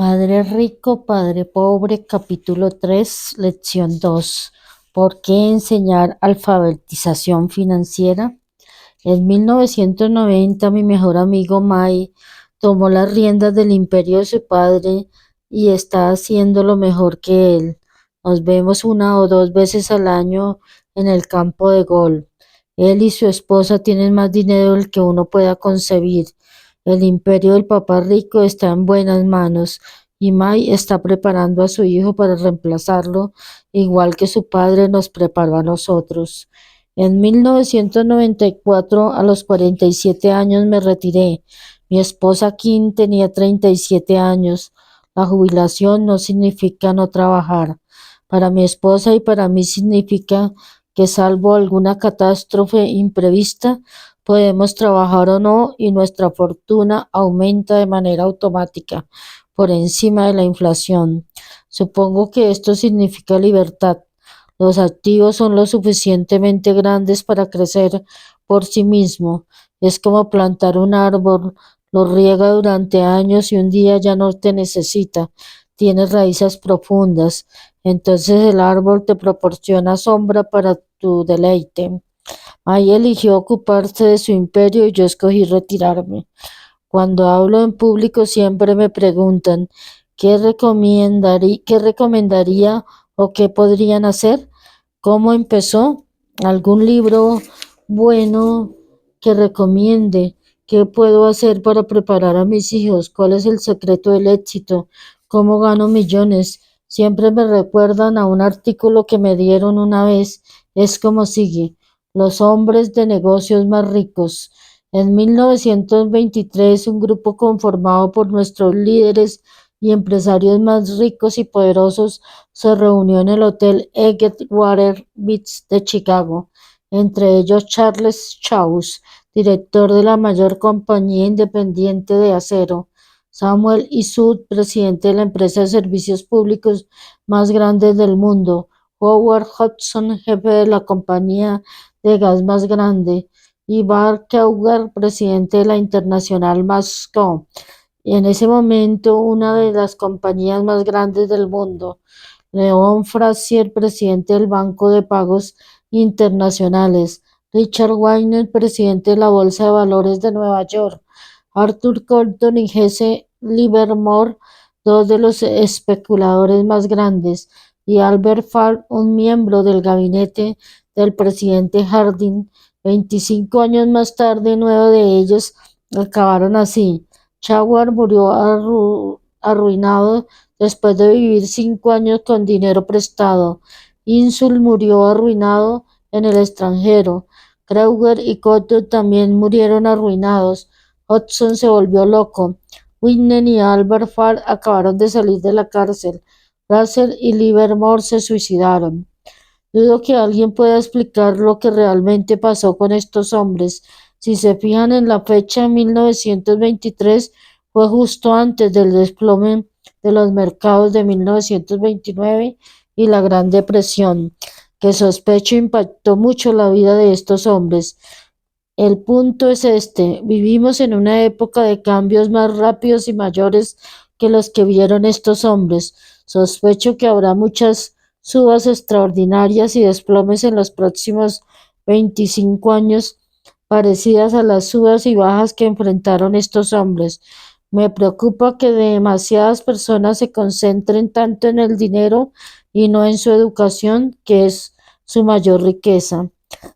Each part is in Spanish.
Padre rico, padre pobre, capítulo 3, lección 2. ¿Por qué enseñar alfabetización financiera? En 1990, mi mejor amigo Mai tomó las riendas del imperio de su padre y está haciendo lo mejor que él. Nos vemos una o dos veces al año en el campo de golf. Él y su esposa tienen más dinero del que uno pueda concebir. El imperio del papá rico está en buenas manos y Mai está preparando a su hijo para reemplazarlo, igual que su padre nos preparó a nosotros. En 1994, a los 47 años, me retiré. Mi esposa Kim tenía 37 años. La jubilación no significa no trabajar. Para mi esposa y para mí significa que salvo alguna catástrofe imprevista, podemos trabajar o no y nuestra fortuna aumenta de manera automática por encima de la inflación. Supongo que esto significa libertad. Los activos son lo suficientemente grandes para crecer por sí mismo. Es como plantar un árbol, lo riega durante años y un día ya no te necesita. Tienes raíces profundas. Entonces el árbol te proporciona sombra para tu deleite. Ahí eligió ocuparse de su imperio y yo escogí retirarme. Cuando hablo en público siempre me preguntan qué recomendaría o qué podrían hacer. ¿Cómo empezó? ¿Algún libro bueno que recomiende? ¿Qué puedo hacer para preparar a mis hijos? ¿Cuál es el secreto del éxito? ¿Cómo gano millones? Siempre me recuerdan a un artículo que me dieron una vez. Es como sigue. Los hombres de negocios más ricos. En 1923, un grupo conformado por nuestros líderes y empresarios más ricos y poderosos se reunió en el Hotel Edgewater Beach de Chicago, entre ellos Charles Schwab, director de la mayor compañía independiente de acero, Samuel Isud, presidente de la empresa de servicios públicos más grande del mundo, Howard Hudson, jefe de la compañía de gas más grande, y Bart Kauger, presidente de la Internacional Masco, y en ese momento una de las compañías más grandes del mundo. León Frazier, presidente del Banco de Pagos Internacionales, Richard Wagner, presidente de la Bolsa de Valores de Nueva York, Arthur Colton y Jesse Livermore, dos de los especuladores más grandes, y Albert Farr, un miembro del gabinete del presidente Harding. 25 años más tarde, 9 de ellos acabaron así. Chawar murió arruinado después de vivir 5 años con dinero prestado. Insul murió arruinado en el extranjero. Kreuger y Cotto también murieron arruinados. Hudson se volvió loco. Whitney y Albert Farr acabaron de salir de la cárcel. Russell y Livermore se suicidaron. Dudo que alguien pueda explicar lo que realmente pasó con estos hombres. Si se fijan en la fecha, 1923 fue justo antes del desplome de los mercados de 1929 y la Gran Depresión, que sospecho impactó mucho la vida de estos hombres. El punto es este: vivimos en una época de cambios más rápidos y mayores que los que vieron estos hombres. Sospecho que habrá muchas subas extraordinarias y desplomes en los próximos 25 años, parecidas a las subas y bajas que enfrentaron estos hombres. Me preocupa que demasiadas personas se concentren tanto en el dinero y no en su educación, que es su mayor riqueza.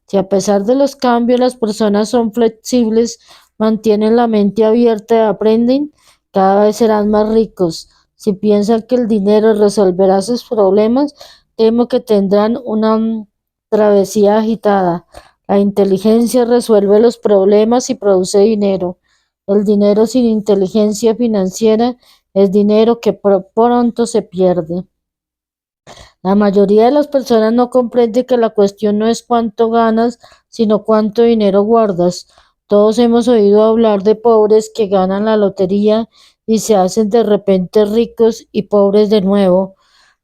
Si a pesar de los cambios las personas son flexibles, mantienen la mente abierta y aprenden, cada vez serán más ricos. Si piensan que el dinero resolverá sus problemas, temo que tendrán una travesía agitada. La inteligencia resuelve los problemas y produce dinero. El dinero sin inteligencia financiera es dinero que pronto se pierde. La mayoría de las personas no comprende que la cuestión no es cuánto ganas, sino cuánto dinero guardas. Todos hemos oído hablar de pobres que ganan la lotería y se hacen de repente ricos y pobres de nuevo.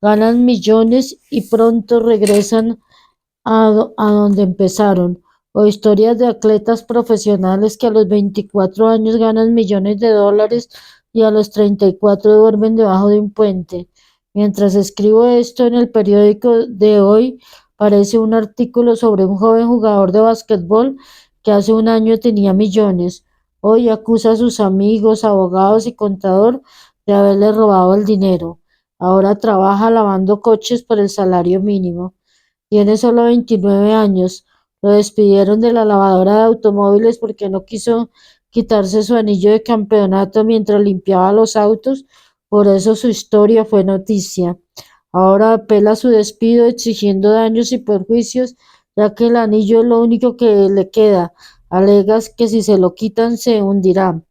Ganan millones y pronto regresan a donde empezaron. O historias de atletas profesionales que a los 24 años ganan millones de dólares y a los 34 duermen debajo de un puente. Mientras escribo esto en el periódico de hoy, parece un artículo sobre un joven jugador de basquetbol que hace un año tenía millones. Hoy acusa a sus amigos, abogados y contador de haberle robado el dinero. Ahora trabaja lavando coches por el salario mínimo. Tiene solo 29 años. Lo despidieron de la lavadora de automóviles porque no quiso quitarse su anillo de campeonato mientras limpiaba los autos. Por eso su historia fue noticia. Ahora apela a su despido exigiendo daños y perjuicios, ya que el anillo es lo único que le queda. Alega que si se lo quitan se hundirá.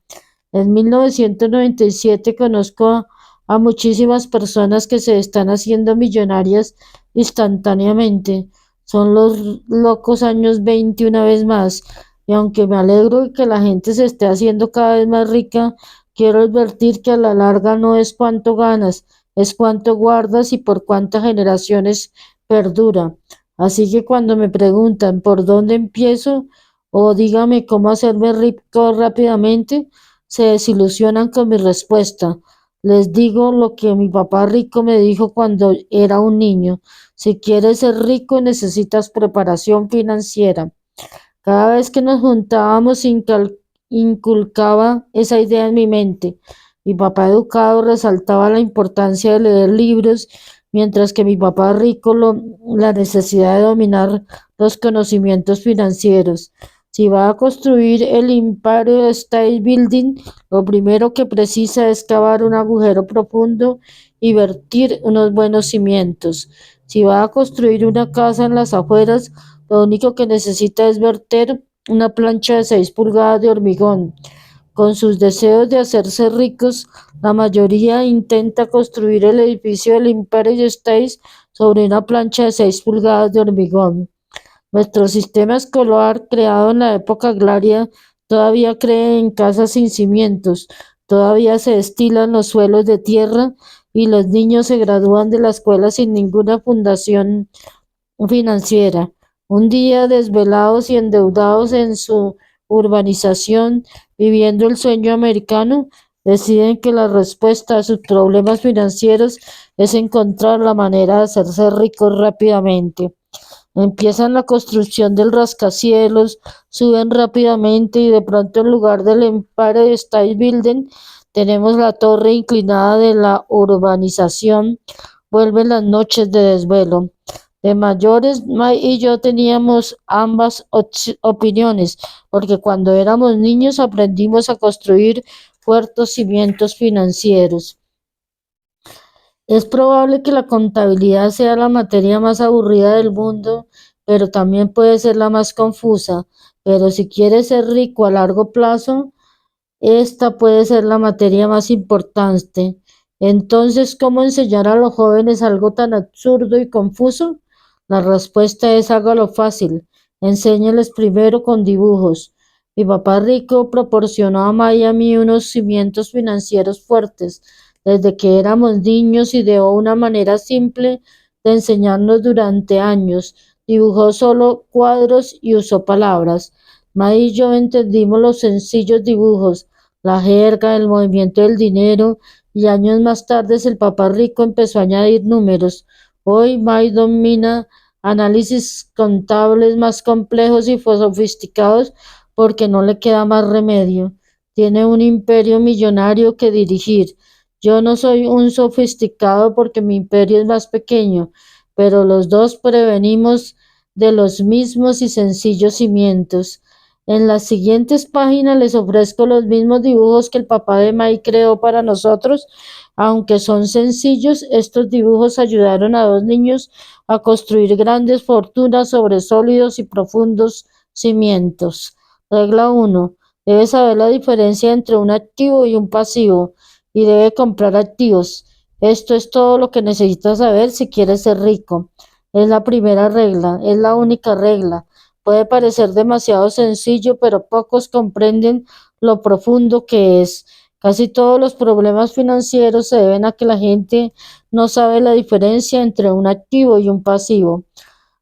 En 1997 conozco a muchísimas personas que se están haciendo millonarias instantáneamente. Son los locos años 20 una vez más. Y aunque me alegro de que la gente se esté haciendo cada vez más rica, quiero advertir que a la larga no es cuánto ganas, es cuánto guardas y por cuántas generaciones perdura. Así que cuando me preguntan por dónde empiezo o dígame cómo hacerme rico rápidamente, se desilusionan con mi respuesta. Les digo lo que mi papá rico me dijo cuando era un niño. Si quieres ser rico necesitas preparación financiera. Cada vez que nos juntábamos inculcaba esa idea en mi mente. Mi papá educado resaltaba la importancia de leer libros, mientras que mi papá rico la necesidad de dominar los conocimientos financieros. Si va a construir el Empire State Building, lo primero que precisa es cavar un agujero profundo y vertir unos buenos cimientos. Si va a construir una casa en las afueras, lo único que necesita es verter una plancha de 6 pulgadas de hormigón. Con sus deseos de hacerse ricos, la mayoría intenta construir el edificio del Empire State sobre una plancha de 6 pulgadas de hormigón. Nuestro sistema escolar, creado en la época agraria, todavía cree en casas sin cimientos, todavía se destilan los suelos de tierra y los niños se gradúan de la escuela sin ninguna fundación financiera. Un día desvelados y endeudados en su urbanización, viviendo el sueño americano, deciden que la respuesta a sus problemas financieros es encontrar la manera de hacerse ricos rápidamente. Empiezan la construcción del rascacielos, suben rápidamente y de pronto en lugar del Empire State Building tenemos la torre inclinada de la urbanización. Vuelven las noches de desvelo. De mayores, May y yo teníamos ambas opiniones, porque cuando éramos niños aprendimos a construir fuertes cimientos financieros. Es probable que la contabilidad sea la materia más aburrida del mundo, pero también puede ser la más confusa. Pero si quieres ser rico a largo plazo, esta puede ser la materia más importante. Entonces, ¿cómo enseñar a los jóvenes algo tan absurdo y confuso? La respuesta es hágalo fácil. Enséñales primero con dibujos. Mi papá rico proporcionó a Maya y a mí unos cimientos financieros fuertes desde que éramos niños, ideó una manera simple de enseñarnos durante años. Dibujó solo cuadros y usó palabras. May y yo entendimos los sencillos dibujos, la jerga, el movimiento del dinero, y años más tarde el papá rico empezó a añadir números. Hoy May domina análisis contables más complejos y sofisticados porque no le queda más remedio. Tiene un imperio millonario que dirigir. Yo no soy un sofisticado porque mi imperio es más pequeño, pero los dos prevenimos de los mismos y sencillos cimientos. En las siguientes páginas les ofrezco los mismos dibujos que el papá de Mike creó para nosotros. Aunque son sencillos, estos dibujos ayudaron a dos niños a construir grandes fortunas sobre sólidos y profundos cimientos. Regla 1. Debe saber la diferencia entre un activo y un pasivo y debe comprar activos. Esto es todo lo que necesitas saber si quieres ser rico. Es la primera regla, es la única regla. Puede parecer demasiado sencillo, pero pocos comprenden lo profundo que es. Casi todos los problemas financieros se deben a que la gente no sabe la diferencia entre un activo y un pasivo.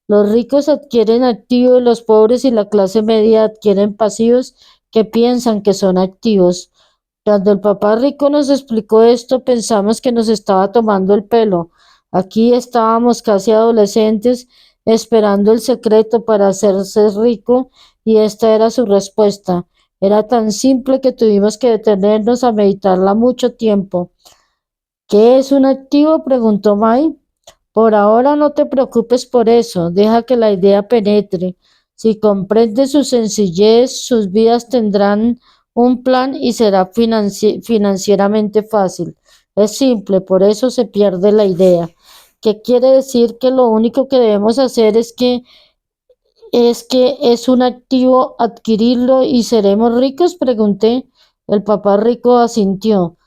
Los ricos adquieren activos, los pobres y la clase media adquieren pasivos que piensan que son activos. Cuando el papá rico nos explicó esto, pensamos que nos estaba tomando el pelo. Aquí estábamos casi adolescentes esperando el secreto para hacerse rico y esta era su respuesta. Era tan simple que tuvimos que detenernos a meditarla mucho tiempo. ¿Qué es un activo?, preguntó Mai. Por ahora no te preocupes por eso, deja que la idea penetre. Si comprendes su sencillez, sus vidas tendrán un plan y será financieramente fácil. Es simple, por eso se pierde la idea. ¿Qué quiere decir? Que lo único que debemos hacer es que es un activo, adquirirlo y seremos ricos, pregunté. El papá rico asintió.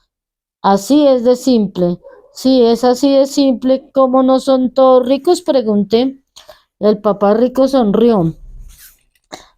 Así es de simple. Sí, es así de simple. ¿Cómo no son todos ricos?, pregunté. El papá rico sonrió,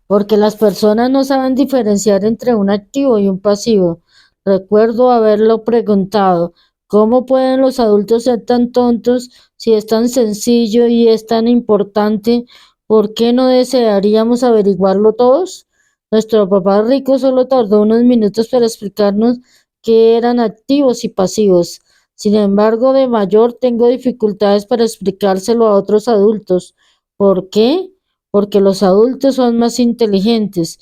porque las personas no saben diferenciar entre un activo y un pasivo. Recuerdo haberlo preguntado. ¿Cómo pueden los adultos ser tan tontos si es tan sencillo y es tan importante? ¿Por qué no desearíamos averiguarlo todos? Nuestro papá rico solo tardó unos minutos para explicarnos qué eran activos y pasivos. Sin embargo, de mayor tengo dificultades para explicárselo a otros adultos. ¿Por qué? Porque los adultos son más inteligentes.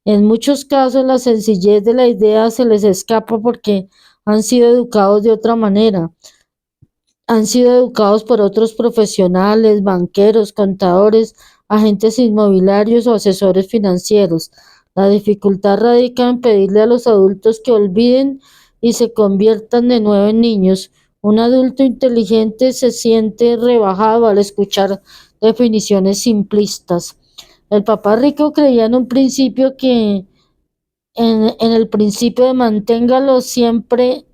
En muchos casos la sencillez de la idea se les escapa porque han sido educados de otra manera. Han sido educados por otros profesionales, banqueros, contadores, agentes inmobiliarios o asesores financieros. La dificultad radica en pedirle a los adultos que olviden y se conviertan de nuevo en niños. Un adulto inteligente se siente rebajado al escuchar definiciones simplistas. El papá rico creía en un principio en el principio de manténgalo siempre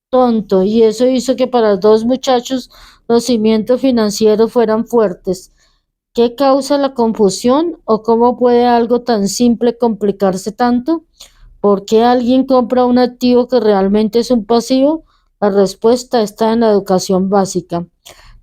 tonto, y eso hizo que para los dos muchachos los cimientos financieros fueran fuertes. ¿Qué causa la confusión o cómo puede algo tan simple complicarse tanto? ¿Por qué alguien compra un activo que realmente es un pasivo? La respuesta está en la educación básica.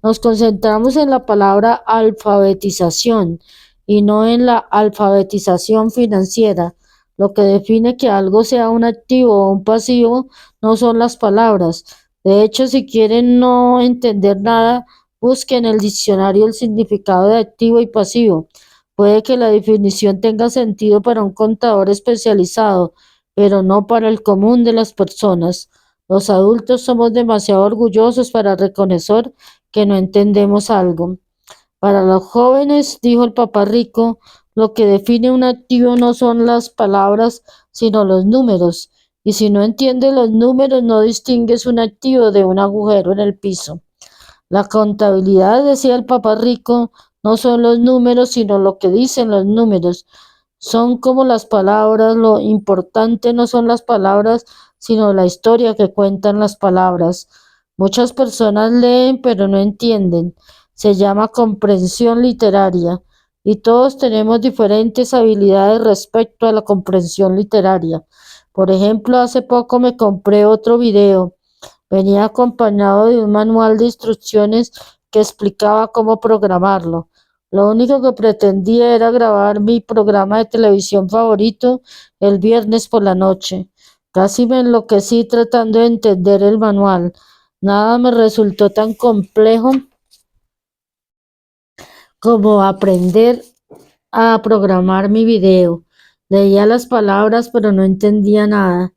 Nos concentramos en la palabra alfabetización y no en la alfabetización financiera. Lo que define que algo sea un activo o un pasivo no son las palabras. De hecho, si quieren no entender nada, busquen en el diccionario el significado de activo y pasivo. Puede que la definición tenga sentido para un contador especializado, pero no para el común de las personas. Los adultos somos demasiado orgullosos para reconocer que no entendemos algo. Para los jóvenes, dijo el papá rico, lo que define un activo no son las palabras, sino los números. Y si no entiendes los números, no distingues un activo de un agujero en el piso. La contabilidad, decía el papá rico, no son los números, sino lo que dicen los números. Son como las palabras, lo importante no son las palabras, sino la historia que cuentan las palabras. Muchas personas leen pero no entienden. Se llama comprensión literaria y todos tenemos diferentes habilidades respecto a la comprensión literaria. Por ejemplo, hace poco me compré otro video. Venía acompañado de un manual de instrucciones que explicaba cómo programarlo. Lo único que pretendía era grabar mi programa de televisión favorito el viernes por la noche. Casi me enloquecí tratando de entender el manual. Nada me resultó tan complejo como aprender a programar mi video. Leía las palabras pero no entendía nada.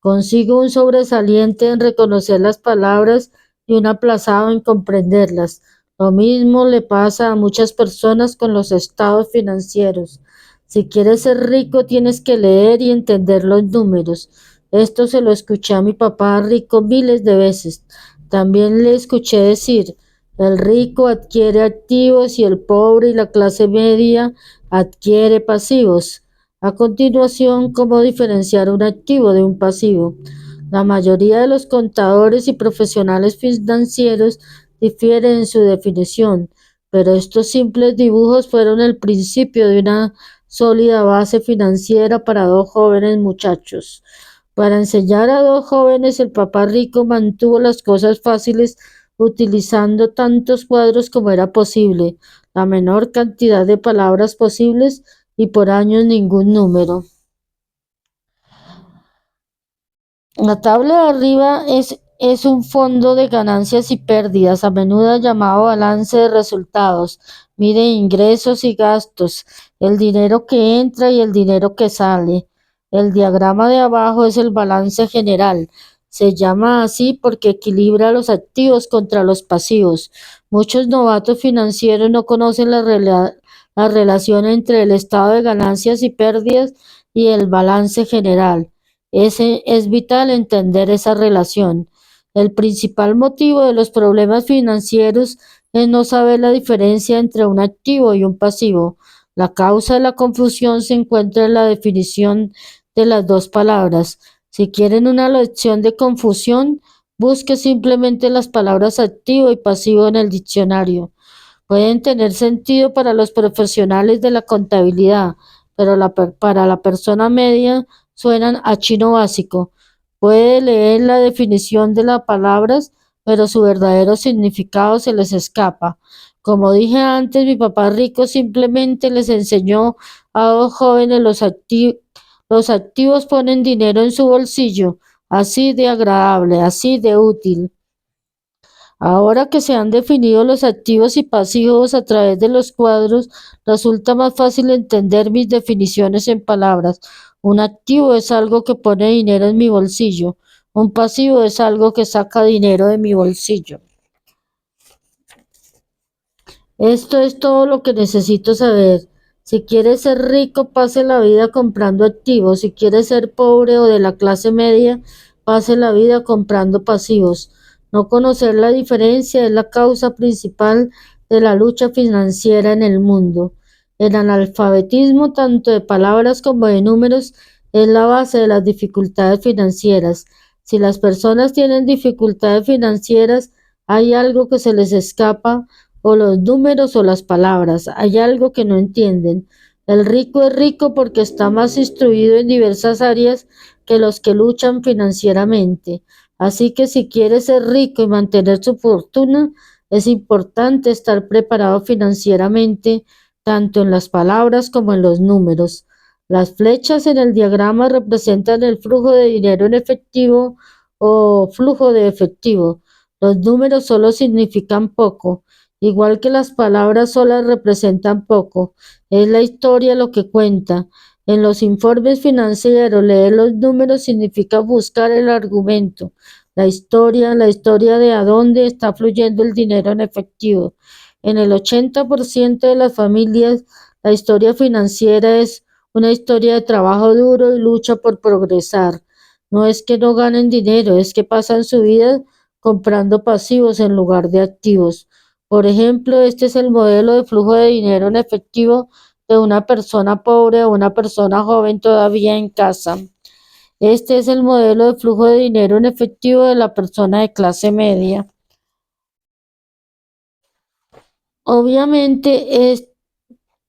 Consigo un sobresaliente en reconocer las palabras y un aplazado en comprenderlas. Lo mismo le pasa a muchas personas con los estados financieros. Si quieres ser rico, tienes que leer y entender los números. Esto se lo escuché a mi papá rico miles de veces. También le escuché decir, el rico adquiere activos y el pobre y la clase media adquiere pasivos. A continuación, ¿cómo diferenciar un activo de un pasivo? La mayoría de los contadores y profesionales financieros difieren en su definición, pero estos simples dibujos fueron el principio de una sólida base financiera para dos jóvenes muchachos. Para enseñar a dos jóvenes, el papá rico mantuvo las cosas fáciles utilizando tantos cuadros como era posible, la menor cantidad de palabras posibles y por años ningún número. La tabla de arriba es un fondo de ganancias y pérdidas, a menudo llamado balance de resultados. Mide ingresos y gastos, el dinero que entra y el dinero que sale. El diagrama de abajo es el balance general. Se llama así porque equilibra los activos contra los pasivos. Muchos novatos financieros no conocen la relación entre el estado de ganancias y pérdidas y el balance general. Es vital entender esa relación. El principal motivo de los problemas financieros es no saber la diferencia entre un activo y un pasivo. La causa de la confusión se encuentra en la definición de las dos palabras. Si quieren una lección de confusión, busque simplemente las palabras activo y pasivo en el diccionario. Pueden tener sentido para los profesionales de la contabilidad, pero para la persona media suenan a chino básico. Puede leer la definición de las palabras, pero su verdadero significado se les escapa. Como dije antes, mi papá rico simplemente les enseñó a dos jóvenes los activos ponen dinero en su bolsillo, así de agradable, así de útil. Ahora que se han definido los activos y pasivos a través de los cuadros, resulta más fácil entender mis definiciones en palabras. Un activo es algo que pone dinero en mi bolsillo. Un pasivo es algo que saca dinero de mi bolsillo. Esto es todo lo que necesito saber. Si quieres ser rico, pase la vida comprando activos. Si quieres ser pobre o de la clase media, pase la vida comprando pasivos. No conocer la diferencia es la causa principal de la lucha financiera en el mundo. El analfabetismo, tanto de palabras como de números, es la base de las dificultades financieras. Si las personas tienen dificultades financieras, hay algo que se les escapa o los números o las palabras. Hay algo que no entienden. El rico es rico porque está más instruido en diversas áreas que los que luchan financieramente. Así que si quiere ser rico y mantener su fortuna, es importante estar preparado financieramente, tanto en las palabras como en los números. Las flechas en el diagrama representan el flujo de dinero en efectivo o flujo de efectivo. Los números solo significan poco. Igual que las palabras solas representan poco, es la historia lo que cuenta. En los informes financieros, leer los números significa buscar el argumento, la historia de a dónde está fluyendo el dinero en efectivo. En el 80% de las familias, la historia financiera es una historia de trabajo duro y lucha por progresar. No es que no ganen dinero, es que pasan su vida comprando pasivos en lugar de activos. Por ejemplo, este es el modelo de flujo de dinero en efectivo de una persona pobre o una persona joven todavía en casa. Este es el modelo de flujo de dinero en efectivo de la persona de clase media. Obviamente,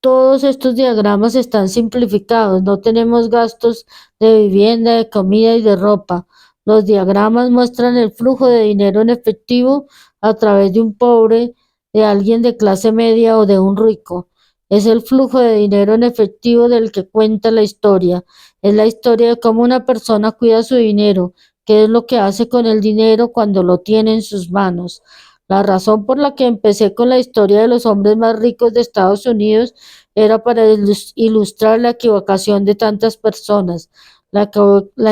todos estos diagramas están simplificados, no tenemos gastos de vivienda, de comida y de ropa. Los diagramas muestran el flujo de dinero en efectivo a través de un pobre, de alguien de clase media o de un rico. Es el flujo de dinero en efectivo del que cuenta la historia. Es la historia de cómo una persona cuida su dinero, qué es lo que hace con el dinero cuando lo tiene en sus manos. La razón por la que empecé con la historia de los hombres más ricos de Estados Unidos era para ilustrar la equivocación de tantas personas, la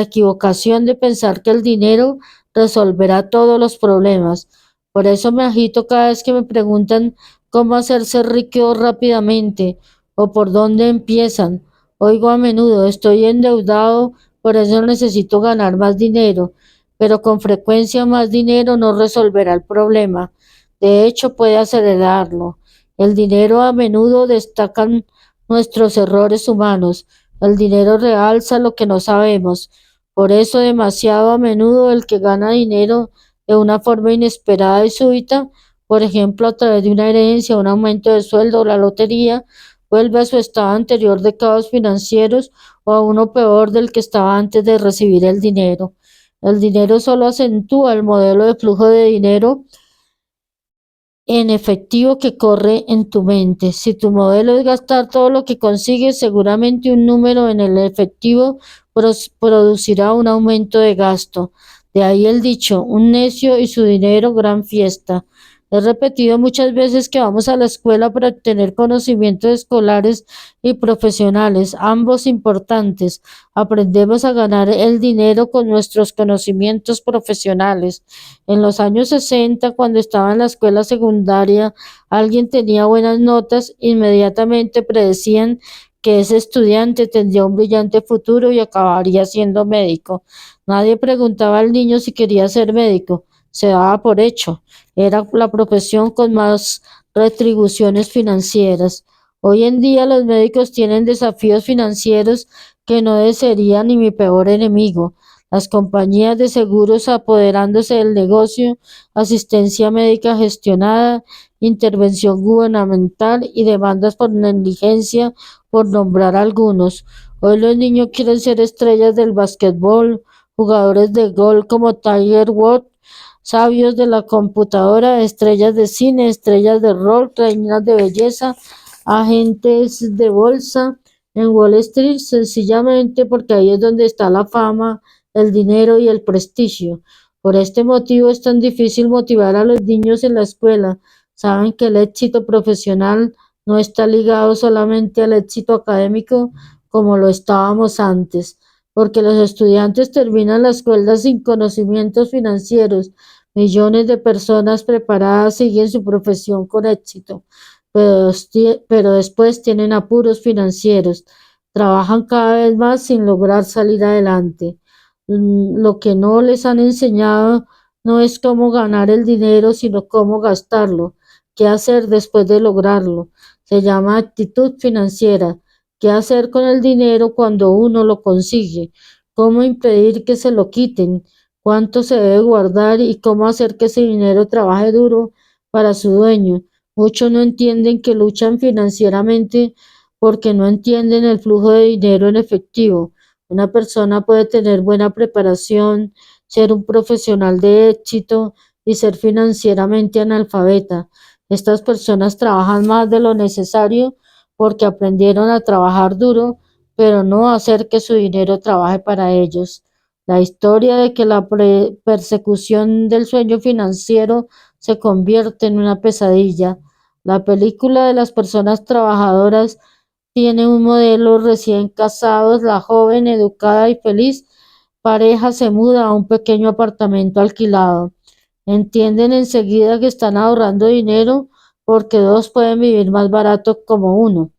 equivocación de pensar que el dinero resolverá todos los problemas. Por eso me agito cada vez que me preguntan cómo hacerse rico rápidamente o por dónde empiezan. Oigo a menudo, estoy endeudado, por eso necesito ganar más dinero, pero con frecuencia más dinero no resolverá el problema. De hecho, puede acelerarlo. El dinero a menudo destacan nuestros errores humanos. El dinero realza lo que no sabemos. Por eso, demasiado a menudo el que gana dinero de una forma inesperada y súbita, por ejemplo, a través de una herencia, un aumento de sueldo o la lotería, vuelve a su estado anterior de caos financieros o a uno peor del que estaba antes de recibir el dinero. El dinero solo acentúa el modelo de flujo de dinero en efectivo que corre en tu mente. Si tu modelo es gastar todo lo que consigues, seguramente un número en el efectivo producirá un aumento de gasto. De ahí el dicho, un necio y su dinero, gran fiesta. He repetido muchas veces que vamos a la escuela para obtener conocimientos escolares y profesionales, ambos importantes. Aprendemos a ganar el dinero con nuestros conocimientos profesionales. En los años 60, cuando estaba en la escuela secundaria, alguien tenía buenas notas, inmediatamente predecían que ese estudiante tendría un brillante futuro y acabaría siendo médico. Nadie preguntaba al niño si quería ser médico, se daba por hecho. Era la profesión con más retribuciones financieras. Hoy en día los médicos tienen desafíos financieros que no desearía ni mi peor enemigo. Las compañías de seguros apoderándose del negocio, asistencia médica gestionada, intervención gubernamental y demandas por negligencia, por nombrar algunos. Hoy los niños quieren ser estrellas del basquetbol, jugadores de golf como Tiger Woods, sabios de la computadora, estrellas de cine, estrellas de rol, reinas de belleza, agentes de bolsa en Wall Street, sencillamente porque ahí es donde está la fama, el dinero y el prestigio. Por este motivo es tan difícil motivar a los niños en la escuela. Saben que el éxito profesional no está ligado solamente al éxito académico como lo estábamos antes, porque los estudiantes terminan la escuela sin conocimientos financieros. Millones de personas preparadas siguen su profesión con éxito, pero después tienen apuros financieros. Trabajan cada vez más sin lograr salir adelante. Lo que no les han enseñado no es cómo ganar el dinero, sino cómo gastarlo, qué hacer después de lograrlo. Se llama actitud financiera. ¿Qué hacer con el dinero cuando uno lo consigue? ¿Cómo impedir que se lo quiten? ¿Cuánto se debe guardar y cómo hacer que ese dinero trabaje duro para su dueño? Muchos no entienden que luchan financieramente porque no entienden el flujo de dinero en efectivo. Una persona puede tener buena preparación, ser un profesional de éxito y ser financieramente analfabeta. Estas personas trabajan más de lo necesario porque aprendieron a trabajar duro, pero no a hacer que su dinero trabaje para ellos. La historia de que la persecución del sueño financiero se convierte en una pesadilla. La película de las personas trabajadoras tiene un modelo recién casados, la joven, educada y feliz pareja se muda a un pequeño apartamento alquilado. Entienden enseguida que están ahorrando dinero porque dos pueden vivir más barato como uno.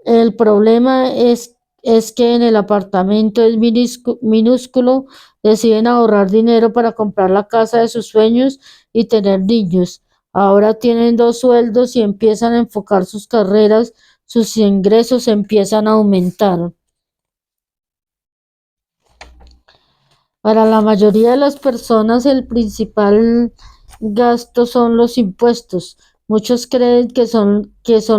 El problema es que en el apartamento es minúsculo, deciden ahorrar dinero para comprar la casa de sus sueños y tener niños. Ahora tienen dos sueldos y empiezan a enfocar sus carreras, sus ingresos empiezan a aumentar. Para la mayoría de las personas el principal gasto son los impuestos. Muchos creen que son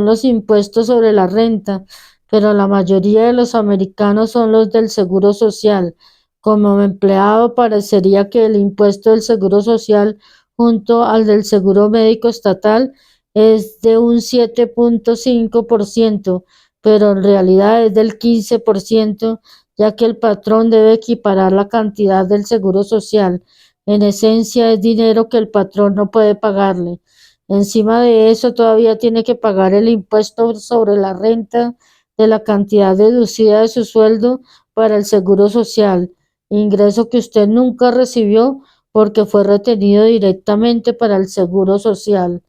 los impuestos sobre la renta, pero la mayoría de los americanos son los del seguro social. Como empleado parecería que el impuesto del seguro social junto al del seguro médico estatal es de un 7,5%, pero en realidad es del 15%, ya que el patrón debe equiparar la cantidad del seguro social. En esencia, es dinero que el patrón no puede pagarle. Encima de eso, todavía tiene que pagar el impuesto sobre la renta de la cantidad deducida de su sueldo para el seguro social, ingreso que usted nunca recibió porque fue retenido directamente para el seguro social.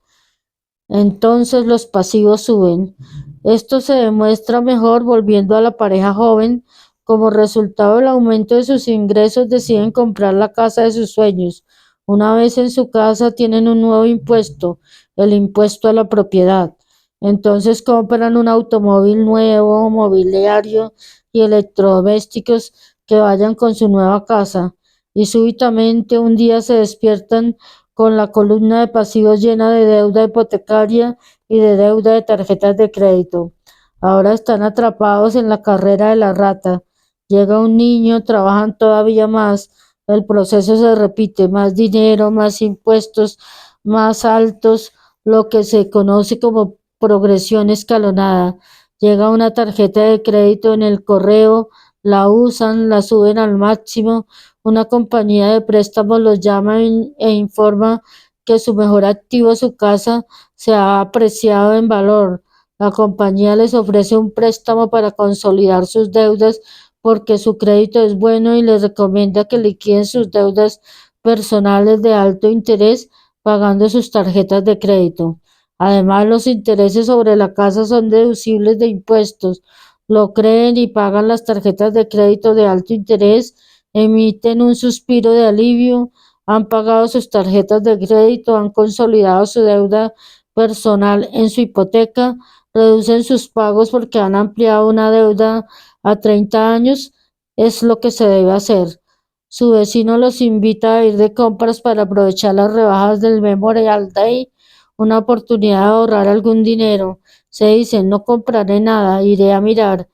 Entonces los pasivos suben. Esto se demuestra mejor volviendo a la pareja joven. Como resultado del aumento de sus ingresos, deciden comprar la casa de sus sueños. Una vez en su casa tienen un nuevo impuesto, el impuesto a la propiedad. Entonces compran un automóvil nuevo, mobiliario y electrodomésticos que vayan con su nueva casa. Y súbitamente un día se despiertan con la columna de pasivos llena de deuda hipotecaria y de deuda de tarjetas de crédito. Ahora están atrapados en la carrera de la rata. Llega un niño, trabajan todavía más, el proceso se repite, más dinero, más impuestos, más altos, lo que se conoce como progresión escalonada. Llega una tarjeta de crédito en el correo, la usan, la suben al máximo, una compañía de préstamos los llama e informa que su mejor activo, su casa, se ha apreciado en valor. La compañía les ofrece un préstamo para consolidar sus deudas porque su crédito es bueno y les recomienda que liquiden sus deudas personales de alto interés pagando sus tarjetas de crédito. Además, los intereses sobre la casa son deducibles de impuestos. Lo creen y pagan las tarjetas de crédito de alto interés, emiten un suspiro de alivio, han pagado sus tarjetas de crédito, han consolidado su deuda personal en su hipoteca, reducen sus pagos porque han ampliado una deuda a 30 años. Es lo que se debe hacer. Su vecino los invita a ir de compras para aprovechar las rebajas del Memorial Day, una oportunidad de ahorrar algún dinero. Se dicen, no compraré nada, iré a mirar,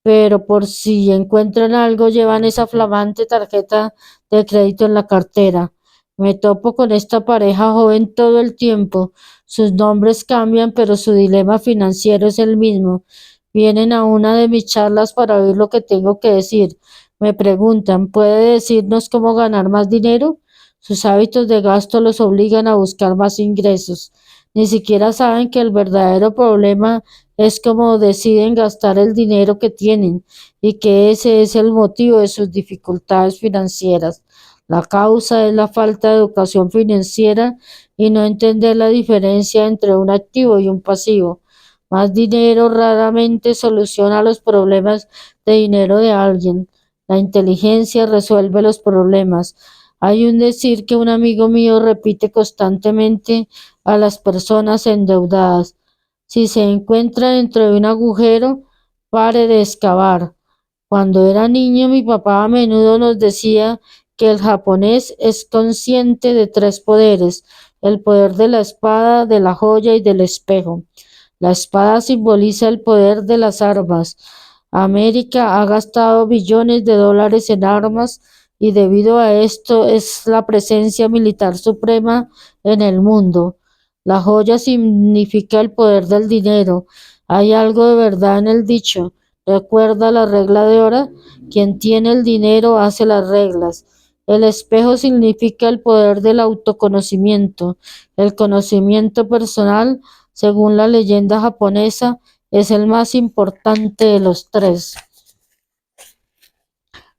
pero por si encuentran algo, llevan esa flamante tarjeta de crédito en la cartera. Me topo con esta pareja joven todo el tiempo. Sus nombres cambian, pero su dilema financiero es el mismo. Vienen a una de mis charlas para oír lo que tengo que decir. Me preguntan, ¿puede decirnos cómo ganar más dinero? Sus hábitos de gasto los obligan a buscar más ingresos. Ni siquiera saben que el verdadero problema es cómo deciden gastar el dinero que tienen y que ese es el motivo de sus dificultades financieras. La causa es la falta de educación financiera y no entender la diferencia entre un activo y un pasivo. Más dinero raramente soluciona los problemas de dinero de alguien. La inteligencia resuelve los problemas. Hay un decir que un amigo mío repite constantemente a las personas endeudadas. Si se encuentra dentro de un agujero, pare de excavar. Cuando era niño, mi papá a menudo nos decía que el japonés es consciente de tres poderes: el poder de la espada, de la joya y del espejo. La espada simboliza el poder de las armas. América ha gastado billones de dólares en armas y debido a esto es la presencia militar suprema en el mundo. La joya significa el poder del dinero. Hay algo de verdad en el dicho. Recuerda la regla de oro. Quien tiene el dinero hace las reglas. El espejo significa el poder del autoconocimiento. El conocimiento personal, según la leyenda japonesa, es el más importante de los tres.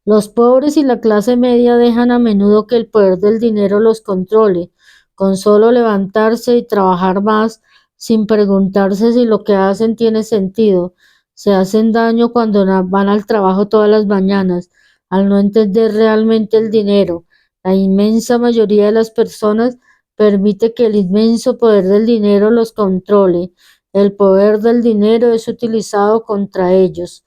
Los pobres y la clase media dejan a menudo que el poder del dinero los controle, con solo levantarse y trabajar más, sin preguntarse si lo que hacen tiene sentido. Se hacen daño cuando van al trabajo todas las mañanas, al no entender realmente el dinero. La inmensa mayoría de las personas permite que el inmenso poder del dinero los controle. El poder del dinero es utilizado contra ellos.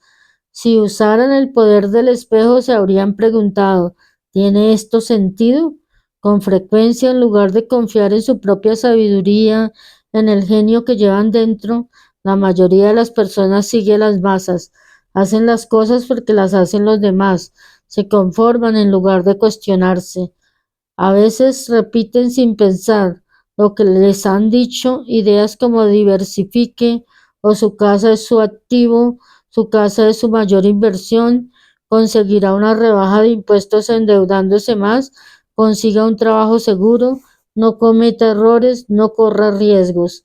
Si usaran el poder del espejo, se habrían preguntado, ¿tiene esto sentido? Con frecuencia, en lugar de confiar en su propia sabiduría, en el genio que llevan dentro, la mayoría de las personas sigue las masas, hacen las cosas porque las hacen los demás, se conforman en lugar de cuestionarse. A veces repiten sin pensar lo que les han dicho, ideas como diversifique o su casa es su activo, su casa es su mayor inversión, conseguirá una rebaja de impuestos endeudándose más, consiga un trabajo seguro, no cometa errores, no corra riesgos.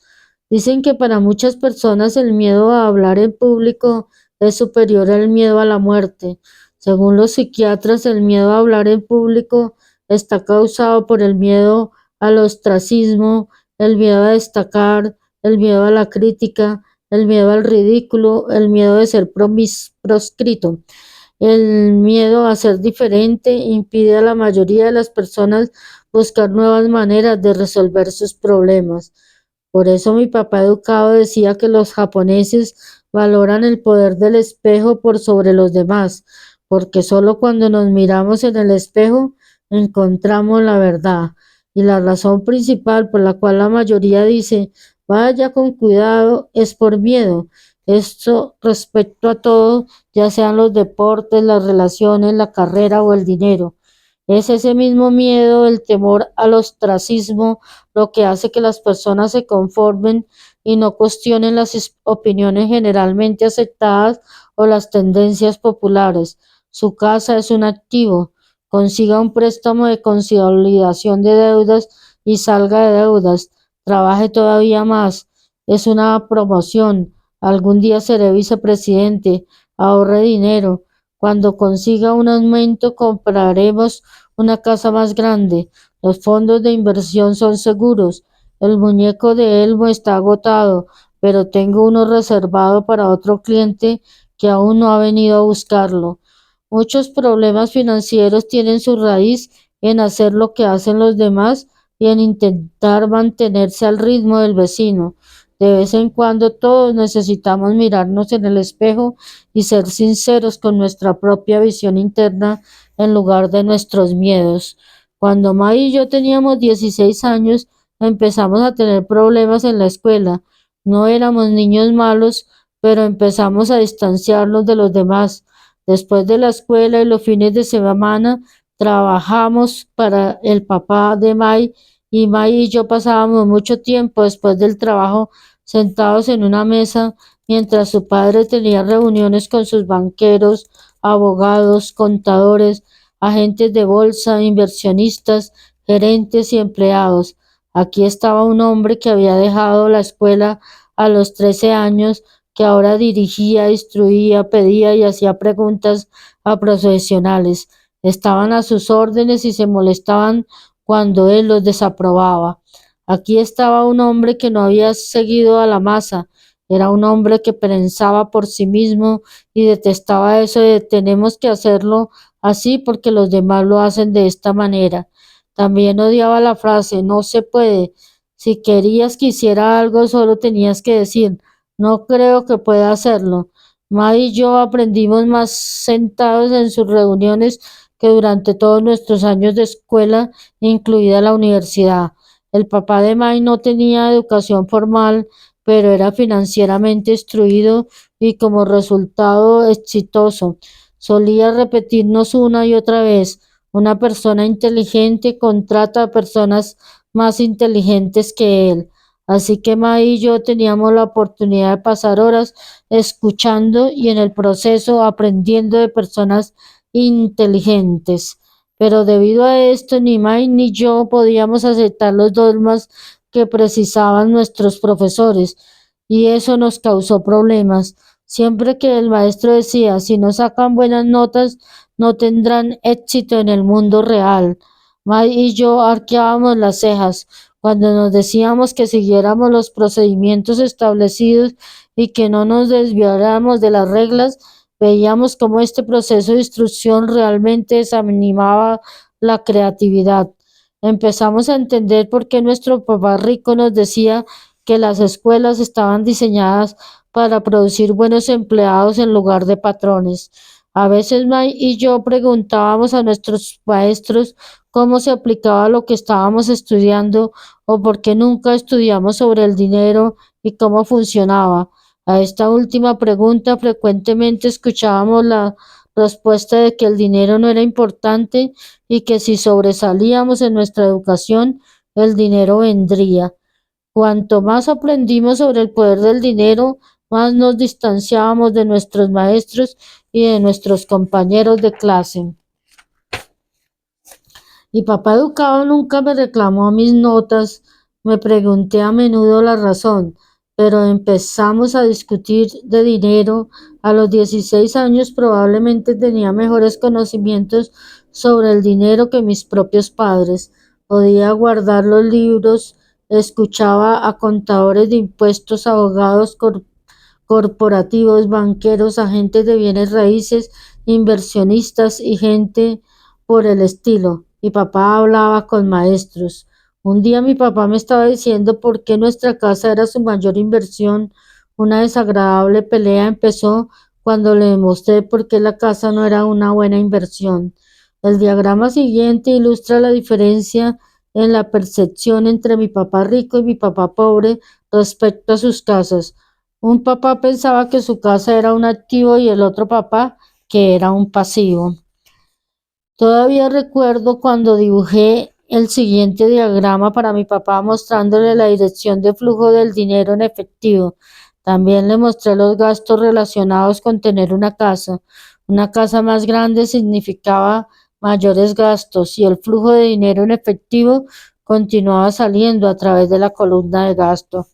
Dicen que para muchas personas el miedo a hablar en público es superior al miedo a la muerte. Según los psiquiatras, el miedo a hablar en público está causado por el miedo al ostracismo, el miedo a destacar, el miedo a la crítica, el miedo al ridículo, el miedo de ser proscrito. El miedo a ser diferente impide a la mayoría de las personas buscar nuevas maneras de resolver sus problemas. Por eso mi papá educado decía que los japoneses valoran el poder del espejo por sobre los demás, porque solo cuando nos miramos en el espejo encontramos la verdad. Y la razón principal por la cual la mayoría dice vaya con cuidado es por miedo. Esto respecto a todo, ya sean los deportes, las relaciones, la carrera o el dinero. Es ese mismo miedo, el temor al ostracismo, lo que hace que las personas se conformen y no cuestionen las opiniones generalmente aceptadas o las tendencias populares. Su casa es un activo. Consiga un préstamo de consolidación de deudas y salga de deudas. Trabaje todavía más. Es una promoción. Algún día seré vicepresidente. Ahorre dinero. Cuando consiga un aumento, compraremos una casa más grande. Los fondos de inversión son seguros. El muñeco de Elmo está agotado, pero tengo uno reservado para otro cliente que aún no ha venido a buscarlo. Muchos problemas financieros tienen su raíz en hacer lo que hacen los demás y en intentar mantenerse al ritmo del vecino. De vez en cuando todos necesitamos mirarnos en el espejo y ser sinceros con nuestra propia visión interna en lugar de nuestros miedos. Cuando May y yo teníamos 16 años, empezamos a tener problemas en la escuela. No éramos niños malos, pero empezamos a distanciarnos de los demás. Después de la escuela y los fines de semana, trabajamos para el papá de May y May y yo pasábamos mucho tiempo después del trabajo sentados en una mesa mientras su padre tenía reuniones con sus banqueros, abogados, contadores, agentes de bolsa, inversionistas, gerentes y empleados. Aquí estaba un hombre que había dejado la escuela a los 13 años, que ahora dirigía, instruía, pedía y hacía preguntas a profesionales. Estaban a sus órdenes y se molestaban cuando él los desaprobaba. Aquí estaba un hombre que no había seguido a la masa, era un hombre que pensaba por sí mismo y detestaba eso de tenemos que hacerlo así porque los demás lo hacen de esta manera. También odiaba la frase no se puede. Si querías que hiciera algo, solo tenías que decir no creo que pueda hacerlo. May y yo aprendimos más sentados en sus reuniones que durante todos nuestros años de escuela, incluida la universidad. El papá de May no tenía educación formal, pero era financieramente instruido y como resultado exitoso. Solía repetirnos una y otra vez, una persona inteligente contrata a personas más inteligentes que él. Así que May y yo teníamos la oportunidad de pasar horas escuchando y en el proceso aprendiendo de personas inteligentes. Pero debido a esto, ni May ni yo podíamos aceptar los dogmas que precisaban nuestros profesores, y eso nos causó problemas. Siempre que el maestro decía, si no sacan buenas notas, no tendrán éxito en el mundo real. May y yo arqueábamos las cejas cuando nos decíamos que siguiéramos los procedimientos establecidos y que no nos desviáramos de las reglas. Veíamos cómo este proceso de instrucción realmente desanimaba la creatividad. Empezamos a entender por qué nuestro papá rico nos decía que las escuelas estaban diseñadas para producir buenos empleados en lugar de patrones. A veces May y yo preguntábamos a nuestros maestros cómo se aplicaba lo que estábamos estudiando o por qué nunca estudiamos sobre el dinero y cómo funcionaba. A esta última pregunta frecuentemente escuchábamos la respuesta de que el dinero no era importante y que si sobresalíamos en nuestra educación, el dinero vendría. Cuanto más aprendimos sobre el poder del dinero, más nos distanciábamos de nuestros maestros y de nuestros compañeros de clase. Mi papá educado nunca me reclamó mis notas, me pregunté a menudo la razón, pero empezamos a discutir de dinero. A los 16 años probablemente tenía mejores conocimientos sobre el dinero que mis propios padres. Podía guardar los libros, escuchaba a contadores de impuestos, abogados corporativos, banqueros, agentes de bienes raíces, inversionistas y gente por el estilo. Mi papá hablaba con maestros. Un día mi papá me estaba diciendo por qué nuestra casa era su mayor inversión. Una desagradable pelea empezó cuando le demostré por qué la casa no era una buena inversión. El diagrama siguiente ilustra la diferencia en la percepción entre mi papá rico y mi papá pobre respecto a sus casas. Un papá pensaba que su casa era un activo y el otro papá que era un pasivo. Todavía recuerdo cuando dibujé el siguiente diagrama para mi papá mostrándole la dirección de flujo del dinero en efectivo. También le mostré los gastos relacionados con tener una casa. Una casa más grande significaba mayores gastos y el flujo de dinero en efectivo continuaba saliendo a través de la columna de gasto.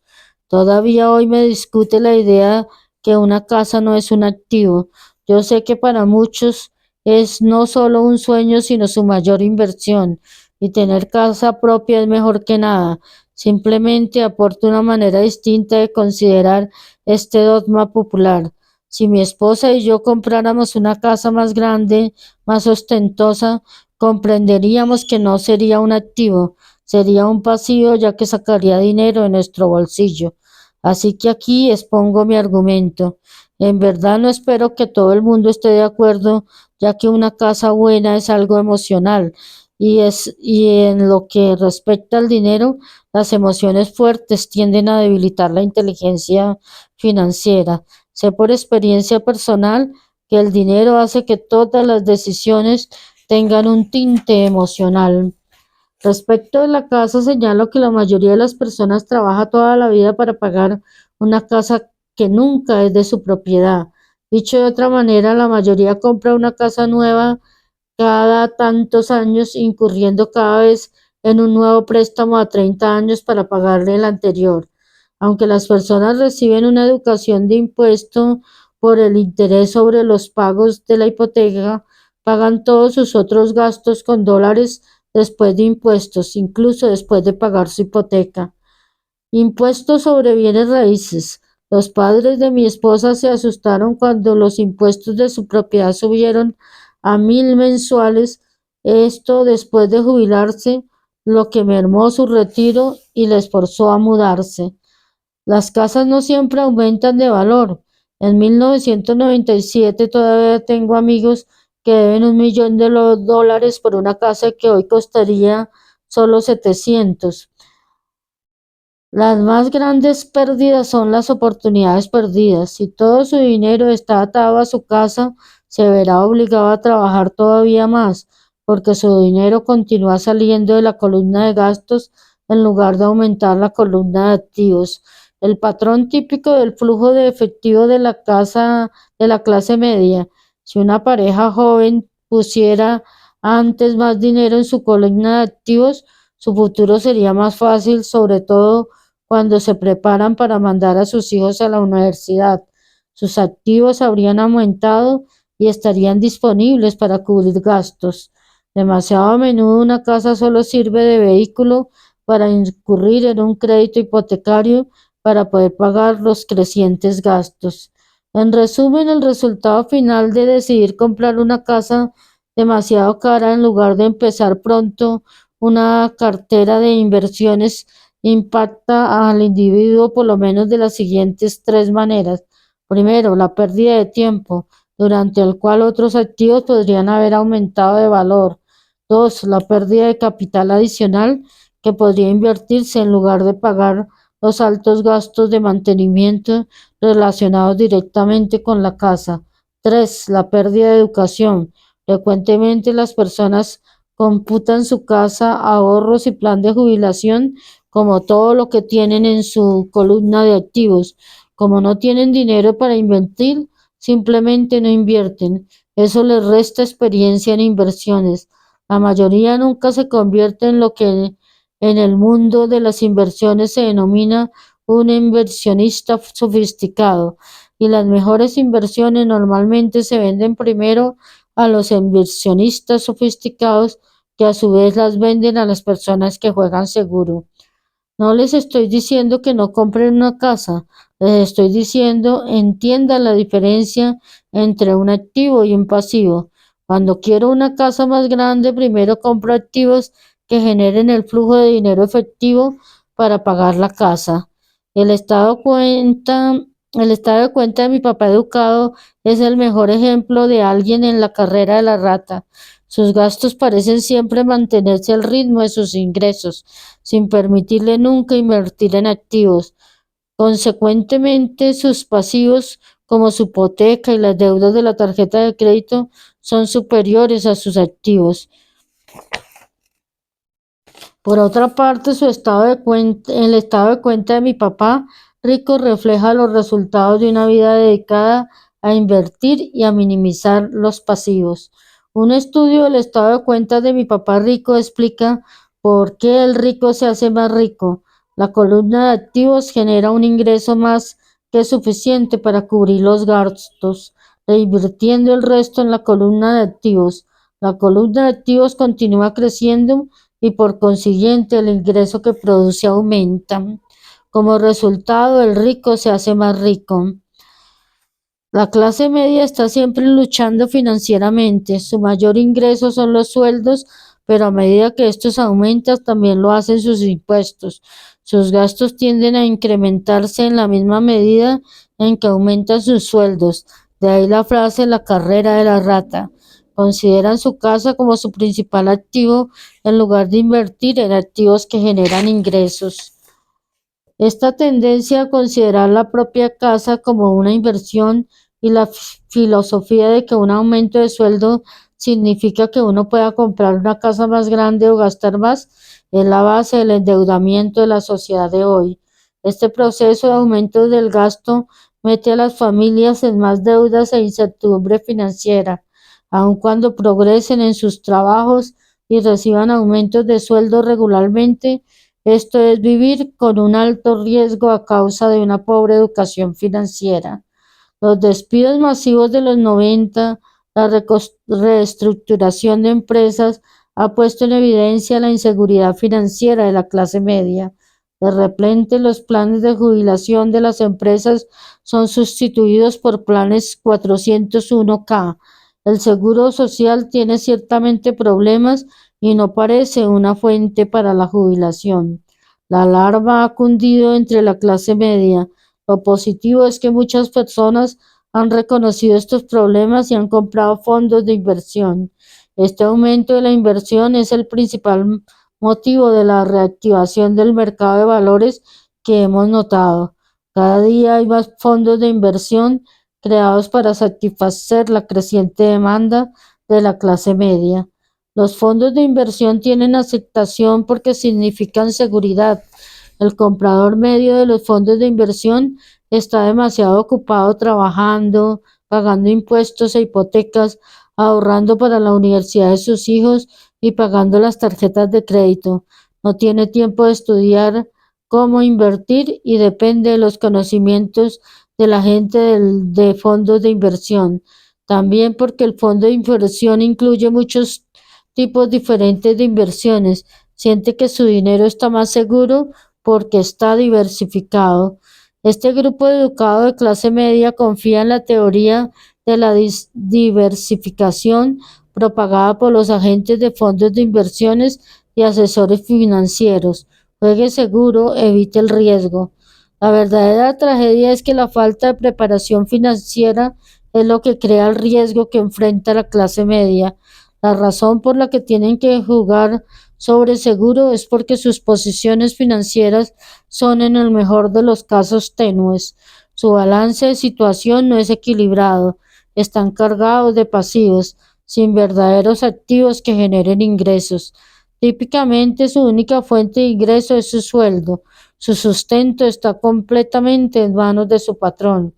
Todavía hoy me discute la idea que una casa no es un activo. Yo sé que para muchos es no solo un sueño, sino su mayor inversión. Y tener casa propia es mejor que nada. Simplemente aporta una manera distinta de considerar este dogma popular. Si mi esposa y yo compráramos una casa más grande, más ostentosa, comprenderíamos que no sería un activo, sería un pasivo ya que sacaría dinero de nuestro bolsillo. Así que aquí expongo mi argumento. En verdad no espero que todo el mundo esté de acuerdo, ya que una casa buena es algo emocional y en lo que respecta al dinero, las emociones fuertes tienden a debilitar la inteligencia financiera. Sé por experiencia personal que el dinero hace que todas las decisiones tengan un tinte emocional. Respecto de la casa, señalo que la mayoría de las personas trabaja toda la vida para pagar una casa que nunca es de su propiedad. Dicho de otra manera, la mayoría compra una casa nueva cada tantos años, incurriendo cada vez en un nuevo préstamo a 30 años para pagarle el anterior. Aunque las personas reciben una educación de impuesto por el interés sobre los pagos de la hipoteca, pagan todos sus otros gastos con dólares después de impuestos, incluso después de pagar su hipoteca. Impuestos sobre bienes raíces. Los padres de mi esposa se asustaron cuando los impuestos de su propiedad subieron a 1.000 mensuales, esto después de jubilarse, lo que mermó su retiro y les forzó a mudarse. Las casas no siempre aumentan de valor. En 1997 todavía tengo amigos que deben 1.000.000 de dólares por una casa que hoy costaría solo 700. Las más grandes pérdidas son las oportunidades perdidas. Si todo su dinero está atado a su casa, se verá obligado a trabajar todavía más, porque su dinero continúa saliendo de la columna de gastos en lugar de aumentar la columna de activos. El patrón típico del flujo de efectivo de la casa de la clase media. Si una pareja joven pusiera antes más dinero en su columna de activos, su futuro sería más fácil, sobre todo cuando se preparan para mandar a sus hijos a la universidad. Sus activos habrían aumentado y estarían disponibles para cubrir gastos. Demasiado a menudo una casa solo sirve de vehículo para incurrir en un crédito hipotecario para poder pagar los crecientes gastos. En resumen, el resultado final de decidir comprar una casa demasiado cara en lugar de empezar pronto una cartera de inversiones impacta al individuo por lo menos de las siguientes tres maneras. Primero, la pérdida de tiempo, durante el cual otros activos podrían haber aumentado de valor. Dos, la pérdida de capital adicional que podría invertirse en lugar de pagar los altos gastos de mantenimiento relacionados directamente con la casa. Tres, la pérdida de educación. Frecuentemente las personas computan su casa, ahorros y plan de jubilación como todo lo que tienen en su columna de activos. Como no tienen dinero para invertir, simplemente no invierten. Eso les resta experiencia en inversiones. La mayoría nunca se convierte en lo que en el mundo de las inversiones se denomina un inversionista sofisticado. Y las mejores inversiones normalmente se venden primero a los inversionistas sofisticados que a su vez las venden a las personas que juegan seguro. No les estoy diciendo que no compren una casa, les estoy diciendo entiendan la diferencia entre un activo y un pasivo. Cuando quiero una casa más grande, primero compro activos que generen el flujo de dinero efectivo para pagar la casa. El estado cuenta, el estado de cuenta de mi papá educado es el mejor ejemplo de alguien en la carrera de la rata. Sus gastos parecen siempre mantenerse al ritmo de sus ingresos sin permitirle nunca invertir en activos. Consecuentemente, sus pasivos como su hipoteca y las deudas de la tarjeta de crédito, son superiores a sus activos. Por otra parte, el estado de cuenta de mi papá rico refleja los resultados de una vida dedicada a invertir y a minimizar los pasivos. Un estudio del estado de cuenta de mi papá rico explica por qué el rico se hace más rico. La columna de activos genera un ingreso más que suficiente para cubrir los gastos, reinvirtiendo el resto en la columna de activos. La columna de activos continúa creciendo y por consiguiente el ingreso que produce aumenta. Como resultado, el rico se hace más rico. La clase media está siempre luchando financieramente. Su mayor ingreso son los sueldos, pero a medida que estos aumentan, también lo hacen sus impuestos. Sus gastos tienden a incrementarse en la misma medida en que aumentan sus sueldos. De ahí la frase la carrera de la rata. Consideran su casa como su principal activo en lugar de invertir en activos que generan ingresos. Esta tendencia a considerar la propia casa como una inversión y la filosofía de que un aumento de sueldo significa que uno pueda comprar una casa más grande o gastar más es la base del endeudamiento de la sociedad de hoy. Este proceso de aumento del gasto mete a las familias en más deudas e incertidumbre financiera, aun cuando progresen en sus trabajos y reciban aumentos de sueldo regularmente. Esto es vivir con un alto riesgo a causa de una pobre educación financiera. Los despidos masivos de los 90, la reestructuración de empresas ha puesto en evidencia la inseguridad financiera de la clase media. De repente, los planes de jubilación de las empresas son sustituidos por planes 401(k). El seguro social tiene ciertamente problemas y no parece una fuente para la jubilación. La alarma ha cundido entre la clase media. Lo positivo es que muchas personas han reconocido estos problemas y han comprado fondos de inversión. Este aumento de la inversión es el principal motivo de la reactivación del mercado de valores que hemos notado. Cada día hay más fondos de inversión creados para satisfacer la creciente demanda de la clase media. Los fondos de inversión tienen aceptación porque significan seguridad. El comprador medio de los fondos de inversión está demasiado ocupado trabajando, pagando impuestos e hipotecas, ahorrando para la universidad de sus hijos y pagando las tarjetas de crédito. No tiene tiempo de estudiar cómo invertir y depende de los conocimientos de la gente de fondos de inversión. También porque el fondo de inversión incluye muchos tipos diferentes de inversiones. Siente que su dinero está más seguro porque está diversificado. Este grupo educado de clase media confía en la teoría de la diversificación propagada por los agentes de fondos de inversiones y asesores financieros. Juegue seguro, evite el riesgo. La verdadera tragedia es que la falta de preparación financiera es lo que crea el riesgo que enfrenta la clase media. La razón por la que tienen que jugar sobre seguro es porque sus posiciones financieras son en el mejor de los casos tenues. Su balance de situación no es equilibrado. Están cargados de pasivos, sin verdaderos activos que generen ingresos. Típicamente su única fuente de ingreso es su sueldo. Su sustento está completamente en manos de su patrón.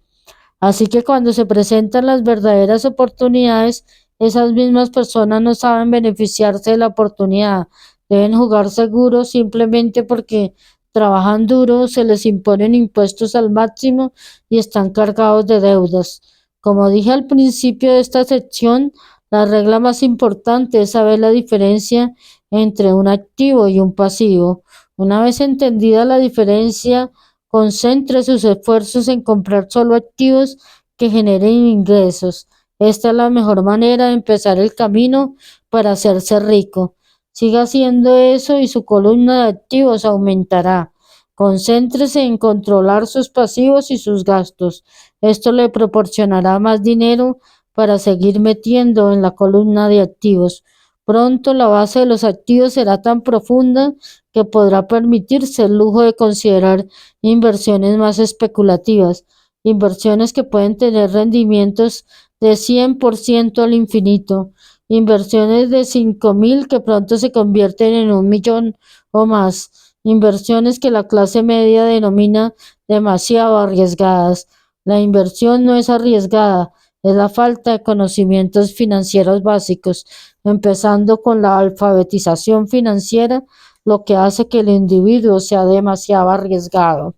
Así que cuando se presentan las verdaderas oportunidades, esas mismas personas no saben beneficiarse de la oportunidad. Deben jugar seguro simplemente porque trabajan duro, se les imponen impuestos al máximo y están cargados de deudas. Como dije al principio de esta sección, la regla más importante es saber la diferencia entre un activo y un pasivo. Una vez entendida la diferencia, concentre sus esfuerzos en comprar solo activos que generen ingresos. Esta es la mejor manera de empezar el camino para hacerse rico. Siga haciendo eso y su columna de activos aumentará. Concéntrese en controlar sus pasivos y sus gastos. Esto le proporcionará más dinero para seguir metiendo en la columna de activos. Pronto la base de los activos será tan profunda que podrá permitirse el lujo de considerar inversiones más especulativas. inversiones que pueden tener rendimientos de 100% al infinito, inversiones de 5.000 que pronto se convierten en 1.000.000 o más, inversiones que la clase media denomina demasiado arriesgadas. La inversión no es arriesgada, es la falta de conocimientos financieros básicos, empezando con la alfabetización financiera, lo que hace que el individuo sea demasiado arriesgado.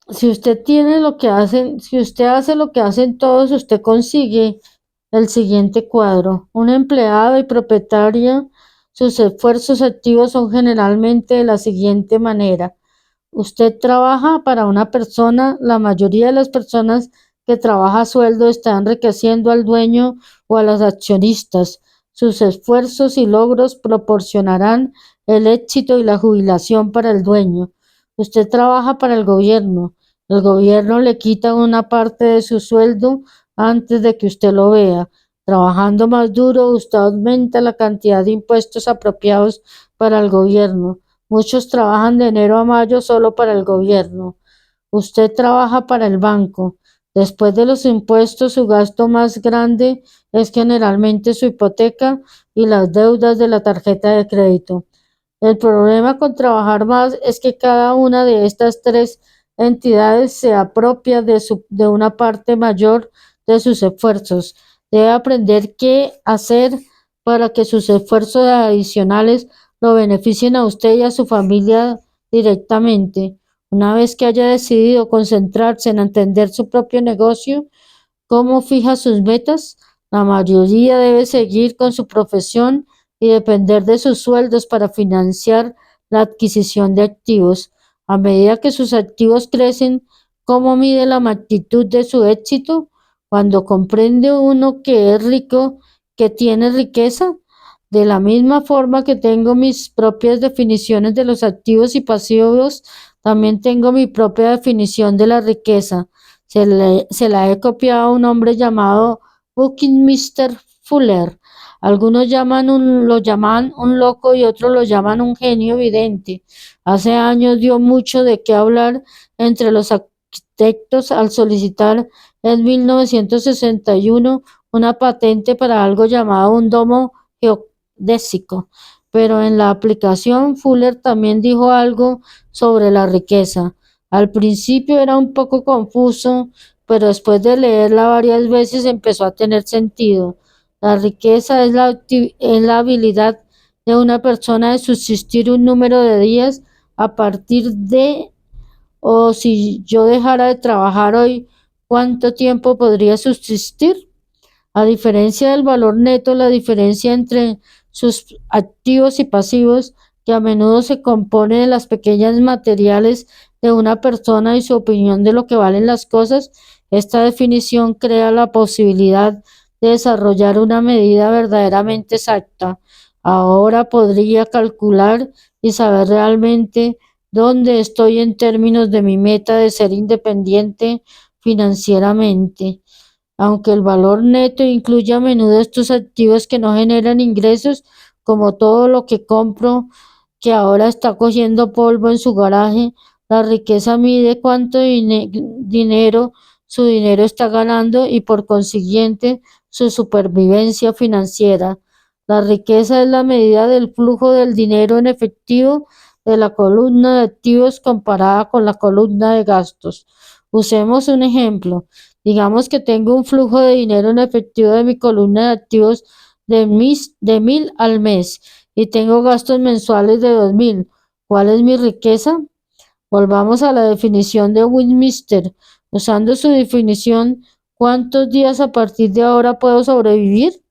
Si usted hace lo que hacen todos, usted consigue el siguiente cuadro. Un empleado y propietario, sus esfuerzos activos son generalmente de la siguiente manera. Usted trabaja para una persona, la mayoría de las personas que trabaja a sueldo están enriqueciendo al dueño o a los accionistas. Sus esfuerzos y logros proporcionarán el éxito y la jubilación para el dueño. Usted trabaja para el gobierno. El gobierno le quita una parte de su sueldo antes de que usted lo vea. Trabajando más duro, usted aumenta la cantidad de impuestos apropiados para el gobierno. Muchos trabajan de enero a mayo solo para el gobierno. Usted trabaja para el banco. Después de los impuestos, su gasto más grande es generalmente su hipoteca y las deudas de la tarjeta de crédito. El problema con trabajar más es que cada una de estas tres entidades se apropia de una parte mayor de sus esfuerzos. Debe aprender qué hacer para que sus esfuerzos adicionales lo beneficien a usted y a su familia directamente. Una vez que haya decidido concentrarse en entender su propio negocio, cómo fija sus metas, la mayoría debe seguir con su profesión y depender de sus sueldos para financiar la adquisición de activos. A medida que sus activos crecen, ¿cómo mide la magnitud de su éxito? Cuando comprende uno que es rico, que tiene riqueza. De la misma forma que tengo mis propias definiciones de los activos y pasivos, también tengo mi propia definición de la riqueza. Se la he copiado a un hombre llamado Buckminster Fuller. Algunos lo llaman un loco y otros lo llaman un genio evidente. Hace años dio mucho de qué hablar entre los arquitectos al solicitar en 1961 una patente para algo llamado un domo geodésico. Pero en la aplicación Fuller también dijo algo sobre la riqueza. Al principio era un poco confuso, pero después de leerla varias veces empezó a tener sentido. La riqueza es la habilidad de una persona de subsistir un número de días a partir de, o si yo dejara de trabajar hoy, ¿cuánto tiempo podría subsistir? A diferencia del valor neto, la diferencia entre sus activos y pasivos, que a menudo se compone de las pequeñas materiales de una persona y su opinión de lo que valen las cosas, esta definición crea la posibilidad de desarrollar una medida verdaderamente exacta. Ahora podría calcular y saber realmente dónde estoy en términos de mi meta de ser independiente financieramente. Aunque el valor neto incluye a menudo estos activos que no generan ingresos, como todo lo que compro que ahora está cogiendo polvo en su garaje, la riqueza mide cuánto dinero su dinero está ganando y por consiguiente su supervivencia financiera. La riqueza es la medida del flujo del dinero en efectivo de la columna de activos comparada con la columna de gastos. Usemos un ejemplo. Digamos que tengo un flujo de dinero en efectivo de mi columna de activos de 1.000 al mes y tengo gastos mensuales de 2.000. ¿Cuál es mi riqueza? Volvamos a la definición de Westminster. Usando su definición, ¿cuántos días a partir de ahora puedo sobrevivir?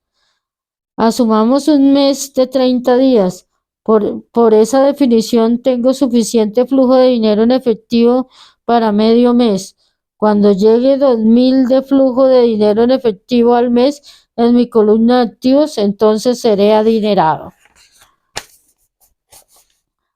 Asumamos un mes de 30 días. Por esa definición, tengo suficiente flujo de dinero en efectivo para medio mes. Cuando llegue 2.000 de flujo de dinero en efectivo al mes en mi columna de activos, entonces seré adinerado.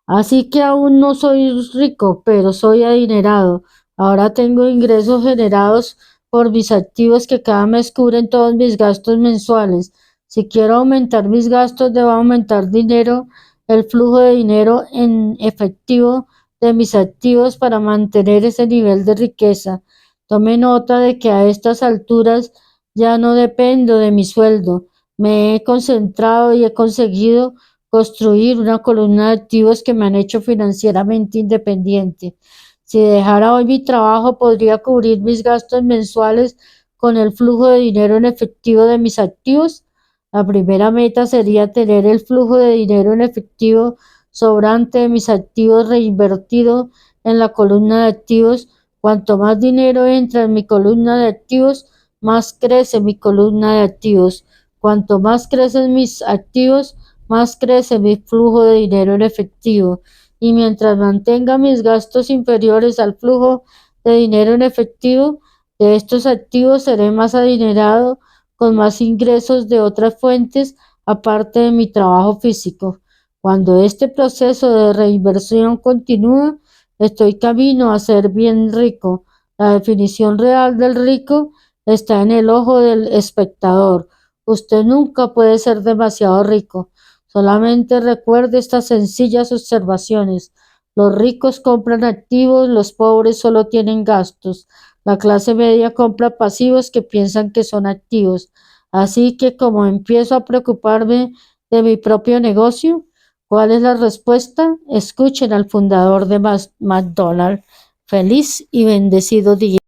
Así que aún no soy rico, pero soy adinerado. Ahora tengo ingresos generados por mis activos que cada mes cubren todos mis gastos mensuales. Si quiero aumentar mis gastos, debo aumentar dinero el flujo de dinero en efectivo de mis activos para mantener ese nivel de riqueza. Tome nota de que a estas alturas ya no dependo de mi sueldo. Me he concentrado y he conseguido construir una columna de activos que me han hecho financieramente independiente. Si dejara hoy mi trabajo, podría cubrir mis gastos mensuales con el flujo de dinero en efectivo de mis activos. La primera meta sería tener el flujo de dinero en efectivo sobrante de mis activos reinvertido en la columna de activos. Cuanto más dinero entra en mi columna de activos, más crece mi columna de activos. Cuanto más crecen mis activos, más crece mi flujo de dinero en efectivo. Y mientras mantenga mis gastos inferiores al flujo de dinero en efectivo de estos activos, seré más adinerado con más ingresos de otras fuentes aparte de mi trabajo físico. Cuando este proceso de reinversión continúa, estoy camino a ser bien rico. La definición real del rico está en el ojo del espectador. Usted nunca puede ser demasiado rico. Solamente recuerde estas sencillas observaciones. Los ricos compran activos, los pobres solo tienen gastos. La clase media compra pasivos que piensan que son activos. Así que como empiezo a preocuparme de mi propio negocio, ¿cuál es la respuesta? Escuchen al fundador de McDonald's. Feliz y bendecido día.